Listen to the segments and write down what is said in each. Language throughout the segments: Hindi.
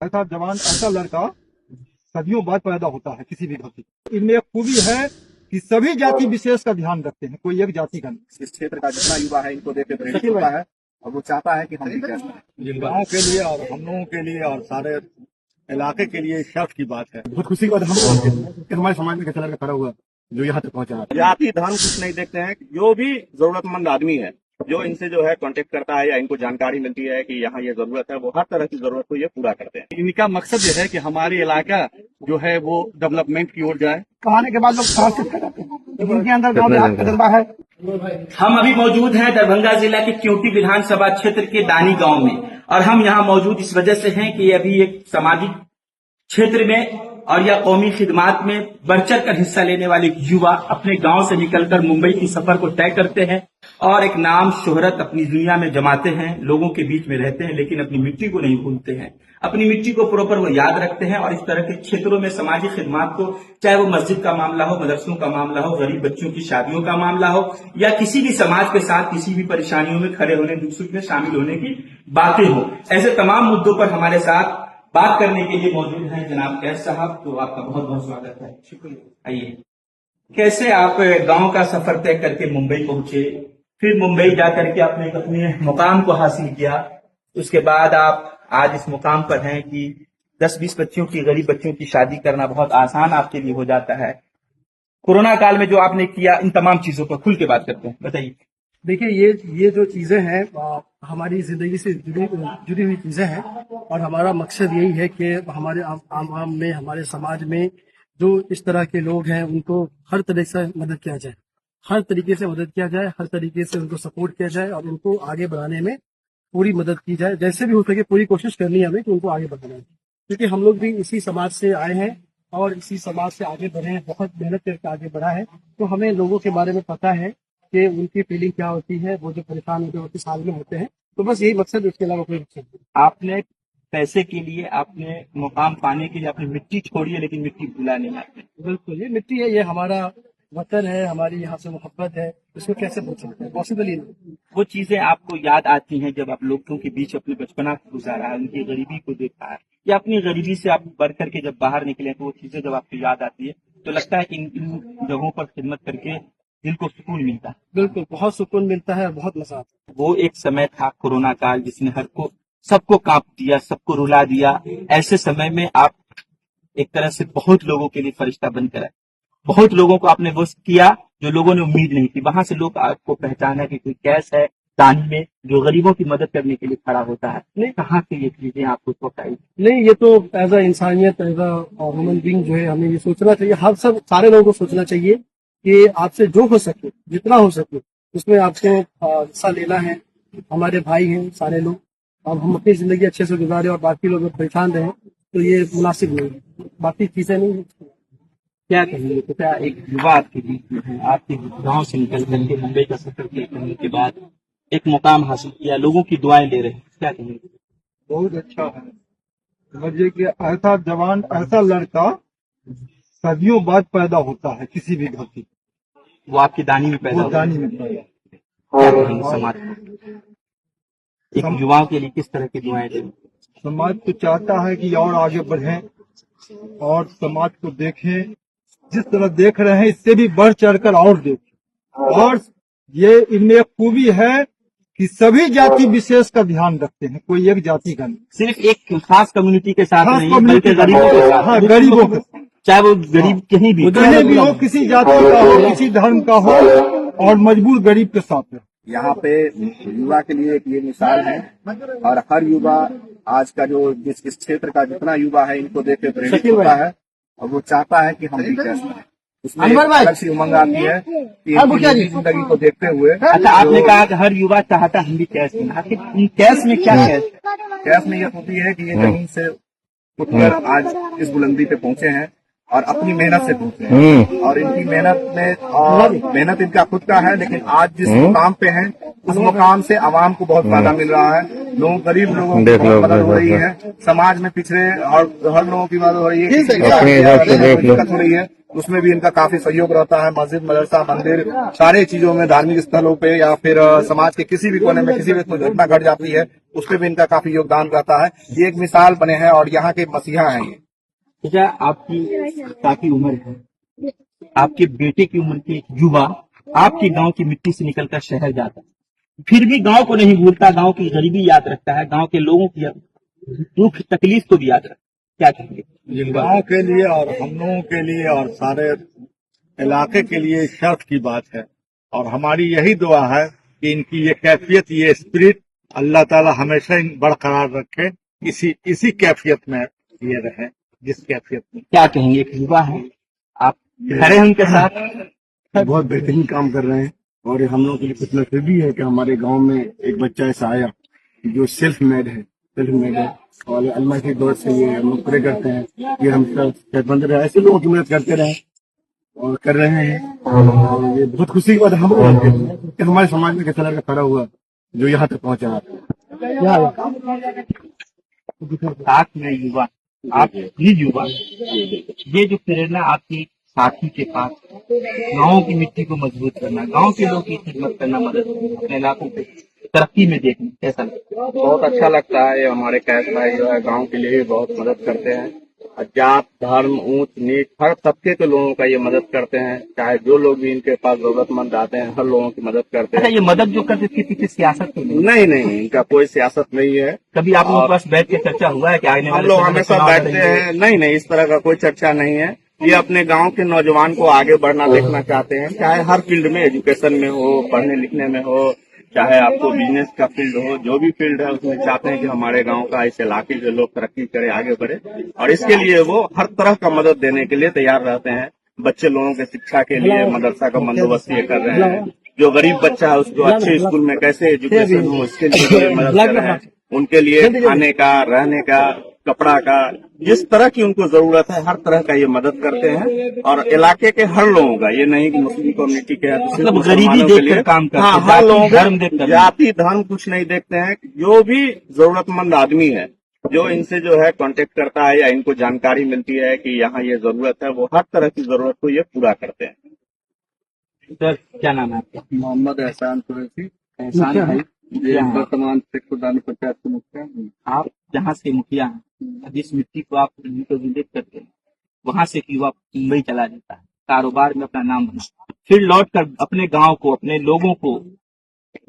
ऐसा जवान, ऐसा लड़का सदियों बाद पैदा होता है किसी भी घर की। इनमें एक खूबी है कि सभी जाति विशेष का ध्यान रखते हैं, कोई एक जाति का नहीं। इस क्षेत्र का जितना युवा है इनको देख के प्रेरित होता है और वो चाहता है कि हम भी कैसे हैं। गाँव के लिए और हम लोगों के लिए और सारे इलाके के लिए शर्फ की बात है। बहुत खुशी की बात है कि हमारे समाज में कैसा लड़का खड़ा हुआ जो यहाँ तक पहुँचा। जाति धर्म कुछ नहीं देखते हैं, जो भी जरूरतमंद आदमी है जो इनसे जो है कांटेक्ट करता है या इनको जानकारी मिलती है कि यहाँ ये जरूरत है, वो हर तरह की जरूरत को ये पूरा करते हैं। इनका मकसद ये है कि हमारे इलाका जो है वो डेवलपमेंट की ओर जाए। कहानी के बाद लोग इनके अंदर गाँव तजर्बा है। हम अभी मौजूद हैं दरभंगा जिला के क्योंटी विधानसभा क्षेत्र के दानी गांव में, और हम यहाँ मौजूद इस वजह से हैं कि अभी एक सामाजिक क्षेत्र में और या कौमी खिदमात में बढ़ चढ़ कर हिस्सा लेने वाले युवा अपने गांव से निकलकर मुंबई की सफर को तय करते हैं और एक नाम शोहरत अपनी दुनिया में जमाते हैं, लोगों के बीच में रहते हैं, लेकिन अपनी मिट्टी को नहीं भूलते हैं। अपनी मिट्टी को प्रॉपर वो याद रखते हैं और इस तरह के क्षेत्रों में सामाजिक खिदमात को, चाहे वो मस्जिद का मामला हो, मदरसों का मामला हो, गरीब बच्चों की शादियों का मामला हो, या किसी भी समाज के साथ किसी भी परेशानियों में खड़े होने, दुख सुख में शामिल होने की बातें हो, ऐसे तमाम मुद्दों पर हमारे साथ बात करने के लिए मौजूद हैं जनाब कैस साहब। तो आपका बहुत बहुत स्वागत है। शुक्रिया। आइए, कैसे आप गांव का सफर तय करके मुंबई पहुंचे, फिर मुंबई जाकर के आपने अपने मुकाम को हासिल किया, उसके बाद आप आज इस मुकाम पर हैं कि 10-20 बच्चों की, गरीब बच्चों की शादी करना बहुत आसान आपके लिए हो जाता है। कोरोना काल में जो आपने किया, इन तमाम चीजों पर खुल के बात करते हैं, बताइए। देखिए, ये जो चीजें हैं हमारी जिंदगी से जुड़ी हुई चीजें हैं और हमारा मकसद यही है कि हमारे आवाम में, हमारे समाज में जो इस तरह के लोग हैं उनको हर तरह से मदद किया जाए, हर तरीके से मदद किया जाए, हर तरीके से उनको सपोर्ट किया जाए और उनको आगे बढ़ाने में पूरी मदद की जाए। जैसे भी हो सके पूरी कोशिश करनी है हमें कि उनको आगे बढ़ाना है, क्योंकि हम लोग भी इसी समाज से आए हैं और इसी समाज से आगे बढ़े हैं, बहुत मेहनत करके आगे बढ़ा है। तो हमें लोगों के बारे में पता है कि उनकी फीलिंग क्या होती है, वो जो परेशान होते हैं, वो किस हाल में होते हैं। तो बस यही मकसद है, उसके अलावा कोई मकसद नहीं। आपने पैसे के लिए, आपने मुकाम पाने के लिए अपनी मिट्टी छोड़ी है, लेकिन मिट्टी भुला नहीं आपने। बिल्कुल, ये मिट्टी है, ये हमारा वतन है, हमारी यहाँ से मोहब्बत है, इसको कैसे भूल सकते हैं, पॉसिबल ही नहीं। वो चीजें आपको याद आती हैं जब आप लोगों के बीच अपने बचपना को गुजारा है, उनकी गरीबी को देखा है, या अपनी गरीबी से आप बढ़ करके जब बाहर निकले, तो वो चीजें जब आपको याद आती है तो लगता है कि इन जगहों पर खिदमत करके दिल को सुकून मिलता है। बिल्कुल, बहुत सुकून मिलता है, बहुत मजा आता है। वो एक समय था कोरोना काल जिसने सबको कांप दिया, सबको रुला दिया। ऐसे समय में आप एक तरह से बहुत लोगों के लिए फरिश्ता बनकर आए, बहुत लोगों को आपने वो किया जो लोगों ने उम्मीद नहीं की। वहां से लोग आपको पहचाना कि कोई कैस है दानी में जो गरीबों की मदद करने के लिए खड़ा होता है। नहीं, कहाँ से ये चीजें आपको पहुंचाई? नहीं, ये तो एज अ इंसानियत, एज अ ह्यूमन बीइंग जो है हमें ये सोचना चाहिए, हर सारे लोगों को सोचना चाहिए कि आपसे जो हो सके, जितना हो सके, उसमें आपको हिस्सा लेना है। हमारे भाई हैं सारे लोग, अब हम अपनी जिंदगी अच्छे से गुजारे और बाकी लोग परेशान रहे, तो ये मुनासिब नहीं है, बाकी चीजें नहीं। क्या कहेंगे, तो क्या एक युवा आपके बीच में है, आपके गांव से निकल करके मुंबई का सफर तय करने के बाद एक मुकाम हासिल किया, लोगों की दुआएं ले रहे हैं, क्या कहेंगे? बहुत अच्छा है, समझिए कि ऐसा जवान, ऐसा लड़का सदियों बाद पैदा होता है किसी भी घर की। वो आपकी दानी में पैदा वो दानी में पैदा। क्या कहेंगे समाज को, एक युवाओं के लिए किस तरह की दुआएं दें? समाज तो चाहता है कि और आगे बढ़ें और समाज को देखें, जिस तरह देख रहे हैं इससे भी बढ़ चढ़कर और देखें। और ये इनमें एक खूबी है कि सभी जाति विशेष का ध्यान रखते हैं, कोई एक जाति का नहीं। सिर्फ एक खास कम्युनिटी के साथ खास नहीं, कम्युनिटी बल्कि गरीबों के साथ। हाँ, गरीबों के, चाहे वो गरीब कहीं भी हो, किसी जाति का हो, किसी धर्म का हो, और मजबूर गरीब के साथ है। यहाँ पे युवा के लिए एक ये मिसाल है और हर युवा आज का जो जिस क्षेत्र का जितना युवा है इनको देख के प्रेरित होता है और वो चाहता है कि हम भी कैसे हैं। उसमें अलग सी उमंग आती है कि इनकी जिंदगी को देखते हुए। अच्छा, आपने कहा कि हर युवा चाहता हम भी कैश में, आखिर कैश में क्या कैश में ये होती है कि ये जमीन से उठकर आज इस बुलंदी पे पहुंचे हैं और अपनी मेहनत से पहुंचे हैं और इनकी मेहनत इनका खुद का है, लेकिन आज जिस मुकाम पे हैं उस मुकाम से आवाम को बहुत फायदा मिल रहा है। गरीब लोगों की बहुत मदद हो रही है, समाज में पिछड़े और हर लोगों की मदद हो रही है, दिक्कत हो रही है, उसमें भी इनका काफी सहयोग रहता है। मस्जिद, मदरसा, मंदिर, सारे चीजों में, धार्मिक स्थलों पे या फिर समाज के किसी भी कोने में किसी भी घटना घट जाती है उसमें भी इनका काफी योगदान रहता है। ये एक मिसाल बने हैं और यहाँ के मसीहा हैं ये। अच्छा, आपकी काफी उम्र है, आपके बेटे की उम्र के एक युवा आपके गांव की मिट्टी से निकलकर शहर जाता है, फिर भी गांव को नहीं भूलता, गांव की गरीबी याद रखता है, गांव के लोगों की दुख तकलीफ को भी याद रखता है। क्या कहेंगे? गांव के लिए और हम लोगों के लिए और सारे इलाके के लिए शर्फ की बात है, और हमारी यही दुआ है कि इनकी ये कैफियत, ये स्पिरिट अल्लाह ताला हमेशा बरकरार रखे, इसी कैफियत में ये रहे, जिस कैफियत में। क्या कहेंगे? एक युवा है, आप खड़े हैं उनके साथ, बहुत बेहतरीन काम कर रहे हैं। और हम लोगों के लिए कुछ नसीबी है कि हमारे गांव में एक बच्चा ऐसा आया जो सेल्फ मेड है और अल्लाह की दुआ से ये हम लोग प्रे करते हैं कि हम सब सेहतमंद रहे, ऐसे लोगों की मदद करते रहे और कर रहे हैं। और ये बहुत खुशी की बात है हम लोग कि हमारे समाज में कैसा लड़का खड़ा हुआ जो यहाँ तक पहुंचा। साथ में युवा, आप भी युवा, ये जो प्रेरणा आपकी साथी के पास, गांव की मिट्टी को मजबूत करना, गांव के लोगों की खिदमत करना, मदद करना, अपने इलाकों को तरक्की में देखना, कैसा लगता है? बहुत अच्छा लगता है। ये हमारे कैश भाई जो है गांव के लिए बहुत मदद करते हैं। जात धर्म ऊंच नीच हर तबके के लोगों का ये मदद करते हैं, चाहे जो लोग भी इनके पास जरूरतमंद आते हैं हर लोगों की मदद करते अच्छा, हैं। ये मदद जो करते इसके पीछे सियासत तो नहीं? नहीं, इनका कोई सियासत नहीं है। कभी आप लोगों के पास बैठ के चर्चा हुआ है कि आने हम वाले लोग समय में हमेशा चुनाव बैठते लड़ेंगे? हैं। नहीं, इस तरह का कोई चर्चा नहीं है। ये अपने गांव के नौजवान को आगे बढ़ना देखना चाहते हैं, चाहे हर फील्ड में, एजुकेशन में हो, पढ़ने लिखने में हो, चाहे आपको बिजनेस का फील्ड हो, जो भी फील्ड है उसमें चाहते हैं कि हमारे गांव का, इस इलाके के लोग तरक्की करे, आगे बढ़े, और इसके लिए वो हर तरह का मदद देने के लिए तैयार रहते हैं। बच्चे लोगों के शिक्षा के लिए मदरसा का बंदोबस्त ये कर रहे हैं। जो गरीब बच्चा है उसको अच्छे स्कूल में कैसे एजुकेशन हो इसके लिए मदद कर रहे हैं। उनके लिए खाने का, रहने का, कपड़ा का, जिस तरह की उनको जरूरत है हर तरह का ये मदद करते हैं। और इलाके के हर लोगों का, ये नहीं कि मुस्लिम कम्युनिटी के है, मतलब गरीबी देखकर काम करते हैं, हाँ, हर लोगों का, धर्म देखकर, जाति धर्म कुछ नहीं देखते हैं। जो भी जरूरतमंद आदमी है जो इनसे जो है कांटेक्ट करता है या इनको जानकारी मिलती है कि यहाँ ये जरूरत है, वो हर तरह की जरूरत को ये पूरा करते हैं। सर क्या नाम है आपका? मोहम्मद एहसान कुरैशी, एहसान भाई, ये वर्तमान शेखुदानी पंचायत के मुखिया हैं। आप जहाँ से मुखिया हैं, जिस मिट्टी को आप रिप्रेजेंट करते हैं, वहां से एक युवा मुंबई चला जाता है, कारोबार में अपना नाम बनाता है, फिर लौट कर अपने गांव को, अपने लोगों को,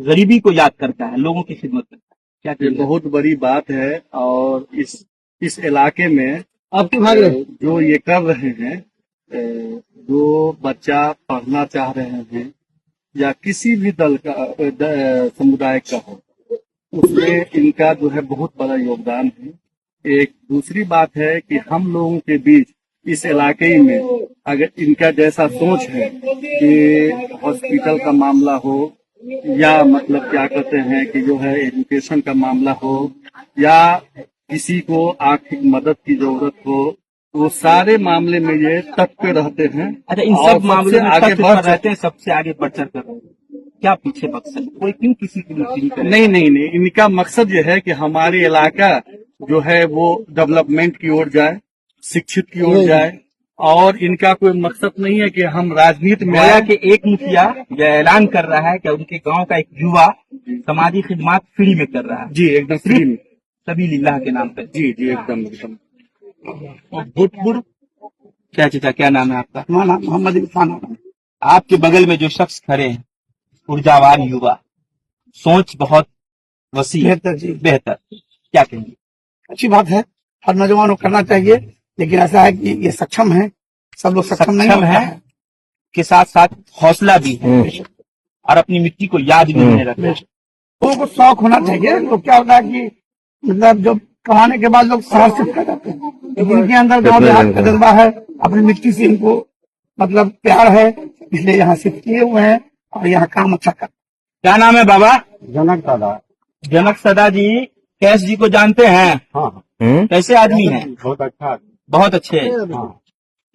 गरीबी को याद करता है, लोगों की खिदमत करता है। क्या ये कहते हैं? बहुत बड़ी बात है। और इस इलाके में जो ये कर रहे हैं, जो बच्चा पढ़ना चाह रहे हैं या किसी भी दल का समुदाय का हो, उसमें इनका जो है बहुत बड़ा योगदान है। एक दूसरी बात है कि हम लोगों के बीच इस इलाके में अगर इनका जैसा सोच है कि हॉस्पिटल का मामला हो या मतलब क्या कहते हैं कि जो है एजुकेशन का मामला हो या किसी को आर्थिक मदद की जरूरत हो, वो सारे मामले में ये तत्पर रहते हैं। अच्छा, इन और सब मामलों में आगे बढ़ रहते हैं, सबसे आगे बढ़ चढ़ कर, क्या पीछे मकसद? कोई क्यों किसी की नहीं करे? नहीं, इनका मकसद ये है कि हमारे इलाका जो है वो डेवलपमेंट की ओर जाए, शिक्षित की ओर जाए। और इनका कोई मकसद नहीं है कि हम राजनीति में गोया के एक मुखिया यह ऐलान कर रहा है कि उनके गांव का एक युवा समाजी खिदमत फ्री में कर रहा है। जी एकदम फ्री में, सभी लिल्लाह के नाम पे। जी एकदम। भूतपूर्व क्या चाचा, क्या नाम है आपका? मोहम्मद इरफान। आपके बगल में जो शख्स खड़े हैं, ऊर्जावान युवा, सोच बहुत वसी, बेहतर, क्या कहेंगे? अच्छी बात है, हर नौजवान को करना चाहिए, लेकिन ऐसा है कि ये सक्षम है, सब लोग सक्षम नहीं है के साथ साथ हौसला भी है और अपनी मिट्टी को याद भी नहीं रखते। लोगों को शौक होना चाहिए। तो क्या होता है कि मतलब जो कमाने के बाद लोग शहर से चले जाते हैं, लेकिन इनके अंदर गाँव देहात का जज्बा है, अपनी मिट्टी से इनको मतलब प्यार है, इसलिए यहाँ शिफ्ट किए हुए हैं और यहाँ काम अच्छा कर। क्या नाम है बाबा? जनक दादा। जनक सदा जी कैश जी को जानते हैं? हाँ, कैसे आदमी हैं? बहुत अच्छा। बहुत अच्छे।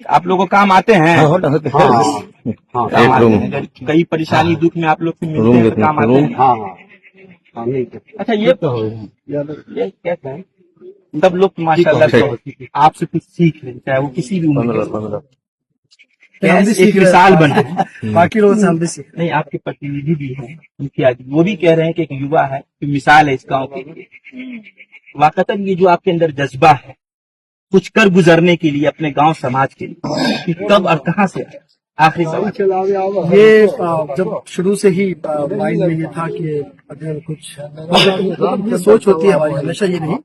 आप लोगों को काम आते हैं? काम आते हैं। कई परेशानी दुख में आप लोग से मिलते हैं तो काम आते हैं। अच्छा, ये कैसा है? सब लोग माशाल्लाह से आपसे कुछ सीख लें, चाहे वो किसी भी उम्र के। हम भी कैश सीख एक रहे हैं। मिसाल बने। बाकी लोगों से हम भी सीख नहीं, आपके प्रतिनिधि भी हैं उनके आगे, वो भी कह रहे हैं कि एक युवा है, कि मिसाल है इस गांव के लिए। वाकई ये जो आपके अंदर जज्बा है कुछ कर गुजरने के लिए अपने गांव समाज के लिए, कि कब और कहाँ से आया? आखिरी सवाल। ये जब शुरू से ही माइंड में ये था कि अगर कुछ मतलब ये सोच होती है हमारी हमेशा ये रही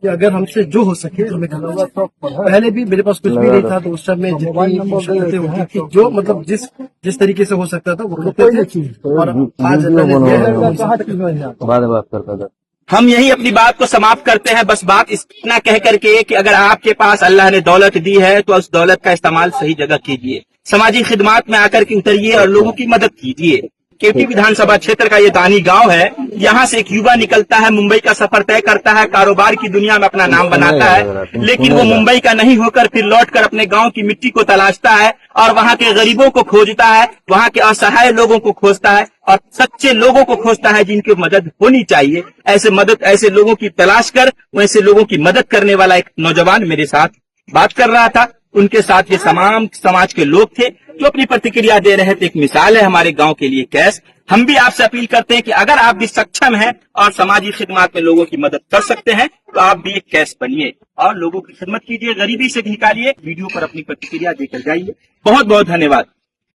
कि अगर हमसे जो हो सके तो हमें करना चाहिए। पहले भी मेरे पास कुछ भी नहीं था तो उस समय जितनी मुश्किलें होती थी जो मतलब जिस तरीके से हो सकता था वो करते थे, और आज अल्लाह ने दिया है तो हम सब हम यही अपनी बात को समाप्त करते हैं। बस बात इतना कह करके कि अगर आपके पास अल्लाह ने दौलत दी है तो उस दौलत का इस्तेमाल सही जगह कीजिए, सामाजिक खिदमात में आकर के उतरिए और लोगों की मदद कीजिए। केवटी विधानसभा क्षेत्र का ये दानी गांव है, यहाँ से एक युवा निकलता है, मुंबई का सफर तय करता है, कारोबार की दुनिया में अपना नाम बनाता है, लेकिन वो मुंबई का नहीं होकर फिर लौटकर अपने गांव की मिट्टी को तलाशता है और वहाँ के गरीबों को खोजता है, वहाँ के असहाय लोगों को खोजता है और सच्चे लोगों को खोजता है जिनकी मदद होनी चाहिए। ऐसे लोगों की तलाश कर वैसे लोगों की मदद करने वाला एक नौजवान मेरे साथ बात कर रहा था। उनके साथ ये तमाम समाज के लोग थे जो अपनी प्रतिक्रिया दे रहे थे। एक मिसाल है हमारे गांव के लिए कैश। हम भी आपसे अपील करते हैं कि अगर आप भी सक्षम हैं और समाजी खिदमत में लोगों की मदद कर सकते हैं तो आप भी एक कैश बनिए और लोगों की खिदमत कीजिए, गरीबी से निकालिए। वीडियो पर अपनी प्रतिक्रिया देकर जाइए। बहुत बहुत धन्यवाद।